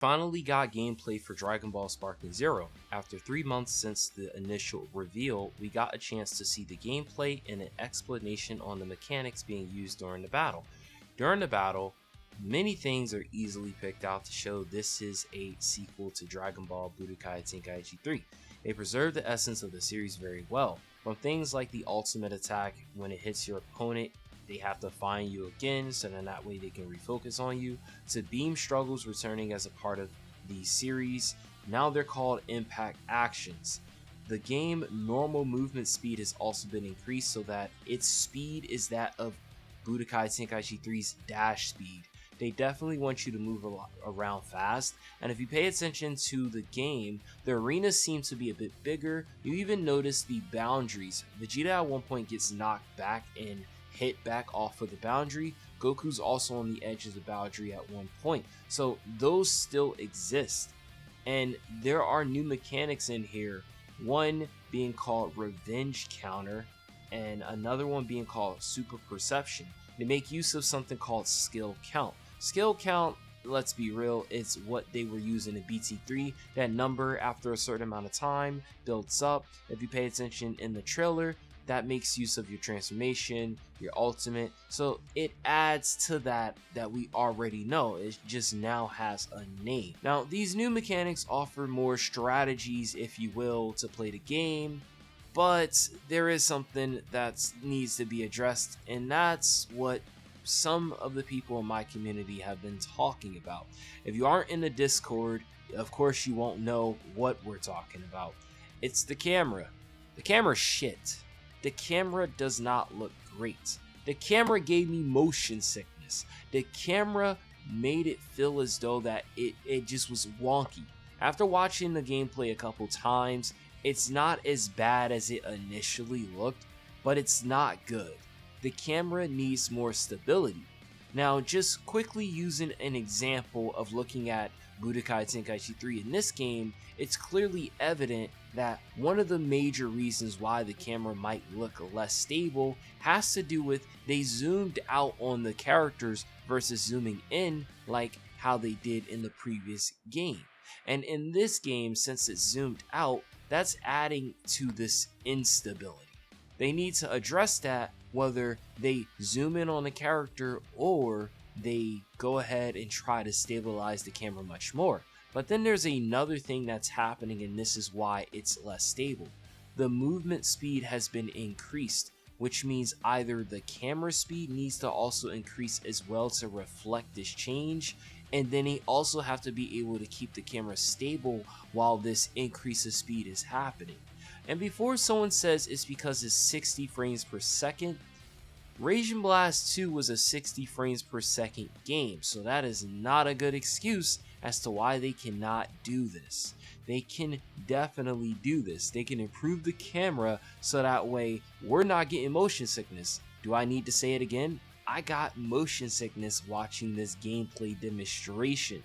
Finally got gameplay for Dragon Ball Sparking Zero. After 3 months since the initial reveal, we got a chance to see the gameplay and an explanation on the mechanics being used during the battle. During the battle, many things are easily picked out to show this is a sequel to Dragon Ball Budokai Tenkaichi 3. They preserve the essence of the series very well, from things like the ultimate attack when it hits your opponent. They have to find you again, so then that way they can refocus on you, to beam struggles returning as a part of the series. Now they're called impact actions. The game normal movement speed has also been increased so that its speed is that of Budokai Tenkaichi 3's dash speed. They definitely want you to move around fast, and if you pay attention to the game, the arenas seem to be a bit bigger. You even notice the boundaries. Vegeta at one point gets knocked back and hit back off of the boundary. Goku's also on the edge of the boundary at one point, so those still exist. And there are new mechanics in here, one being called Revenge Counter and another one being called Super Perception. They make use of something called Skill Count. Skill Count, let's be real, it's what they were using in BT3. That number after a certain amount of time builds up. If you pay attention in the trailer, that makes use of your transformation, your ultimate, so it adds to that we already know. It just now has a name. Now these new mechanics offer more strategies, if you will, to play the game, but there is something that needs to be addressed, and that's what some of the people in my community have been talking about. If you aren't in the Discord, of course you won't know what we're talking about. It's the camera. The camera's shit. The camera does not look great. The camera gave me motion sickness. The camera made it feel as though that it just was wonky. After watching the gameplay a couple times, it's not as bad as it initially looked, but it's not good. The camera needs more stability. Now, just quickly using an example of looking at Budokai Tenkaichi 3 in this game, it's clearly evident that one of the major reasons why the camera might look less stable has to do with they zoomed out on the characters versus zooming in like how they did in the previous game. And in this game, since it's zoomed out, that's adding to this instability. They need to address that, whether they zoom in on the character or they go ahead and try to stabilize the camera much more. But then there's another thing that's happening, and this is why it's less stable. The movement speed has been increased, which means either the camera speed needs to also increase as well to reflect this change, and then they also have to be able to keep the camera stable while this increase of speed is happening. And before someone says it's because it's 60 frames per second, Raging Blast 2 was a 60 frames per second game, so that is not a good excuse as to why they cannot do this. They can definitely do this. They can improve the camera so that way we're not getting motion sickness. Do I need to say it again? I got motion sickness watching this gameplay demonstration.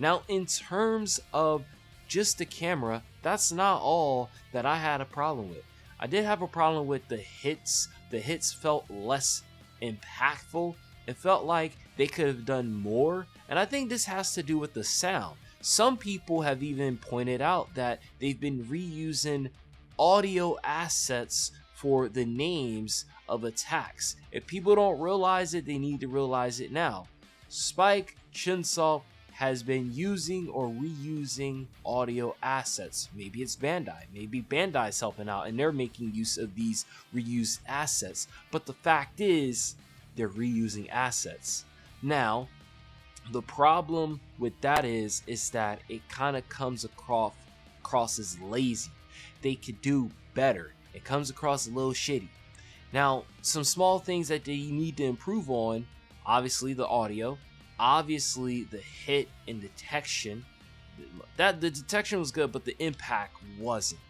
Now, in terms of just the camera, that's not all that I had a problem with. I did have a problem with the hits. The hits felt less impactful. It felt like they could have done more, and I think this has to do with the sound. Some people have even pointed out that they've been reusing audio assets for the names of attacks. If people don't realize it, they need to realize it now. Spike Chunsoft has been using or reusing audio assets. Maybe it's Bandai. Maybe Bandai's helping out and they're making use of these reused assets. But the fact is, they're reusing assets. Now, the problem with that is that it kind of comes across as lazy. They could do better. It comes across a little shitty. Now, some small things that they need to improve on, obviously the audio, obviously the hit and detection. That the detection was good, but the impact wasn't.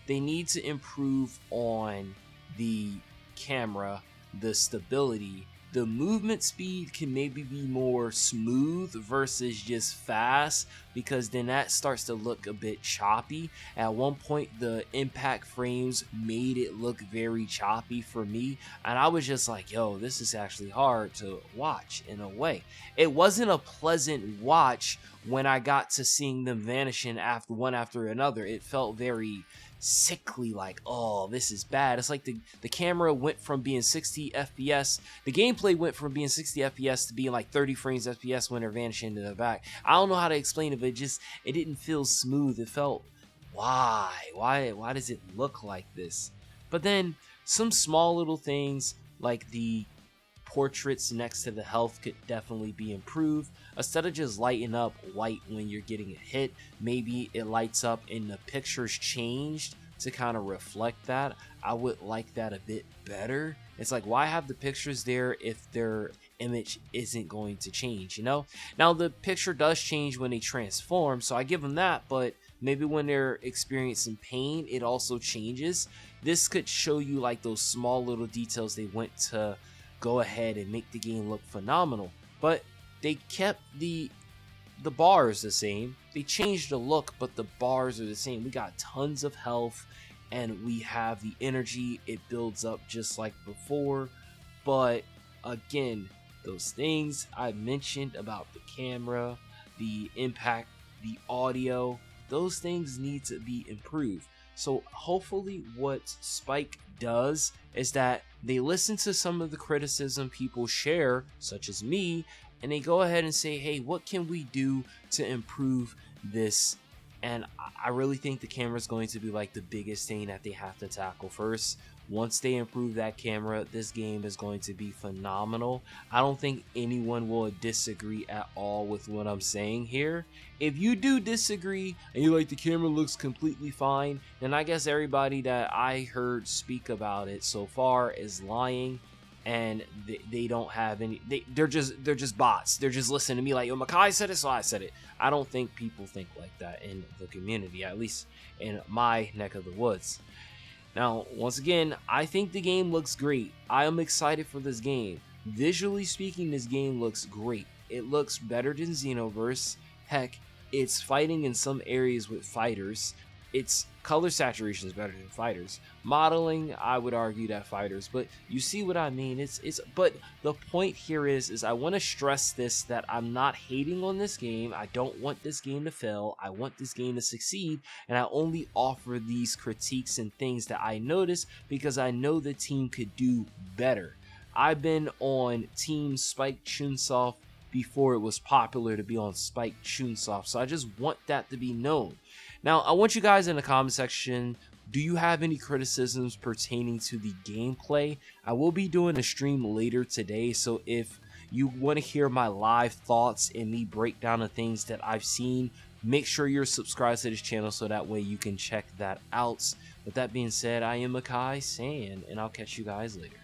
They need to improve on the camera, the stability, the movement speed can maybe be more smooth versus just fast, because then that starts to look a bit choppy. At one point, the impact frames made it look very choppy for me, and I was just like, yo, this is actually hard to watch in a way. It wasn't a pleasant watch when I got to seeing them vanishing after one after another. It felt very sickly, like, oh, this is bad. It's like the camera went from being 60 FPS, the gameplay went from being 60 FPS to being like 30 frames FPS when they're vanishing into the back. I don't know how to explain it, but it didn't feel smooth. It felt, why does it look like this? But then some small little things like the portraits next to the health could definitely be improved. Instead of just lighting up white when you're getting a hit, maybe it lights up and the picture's changed to kind of reflect that. I would like that a bit better. It's like, why have the pictures there if their image isn't going to change, you know? Now the picture does change when they transform, so I give them that, but maybe when they're experiencing pain, it also changes. This could show you like those small little details they went to go ahead and make the game look phenomenal, but they kept the bars the same. They changed the look, but the bars are the same. We got tons of health and we have the energy. It builds up just like before, but again, those things I mentioned about the camera, the impact, the audio, those things need to be improved. So hopefully what Spike does is that they listen to some of the criticism people share, such as me, and they go ahead and say, hey, what can we do to improve this? And I really think the camera is going to be like the biggest thing that they have to tackle first. Once they improve that camera, this game is going to be phenomenal. I don't think anyone will disagree at all with what I'm saying here. If you do disagree and you like the camera looks completely fine, then I guess everybody that I heard speak about it so far is lying, and they don't have any, they're just bots. They're just listening to me like, yo, Makai said it, so I said it. I don't think people think like that in the community, at least in my neck of the woods. Now, once again, I think the game looks great. I am excited for this game. Visually speaking, this game looks great. It looks better than Xenoverse. Heck, it's fighting in some areas with fighters. Its color saturation is better than fighters. Modeling, I would argue that fighters, but you see what I mean. But the point here is I want to stress this, that I'm not hating on this game. I don't want this game to fail. I want this game to succeed, and I only offer these critiques and things that I notice because I know the team could do better. I've been on Team Spike Chunsoft before it was popular to be on Spike Chunsoft, so I just want that to be known. Now, I want you guys in the comment section, do you have any criticisms pertaining to the gameplay? I will be doing a stream later today, so if you want to hear my live thoughts and me break down the things that I've seen, make sure you're subscribed to this channel so that way you can check that out. With that being said, I am Makai San, and I'll catch you guys later.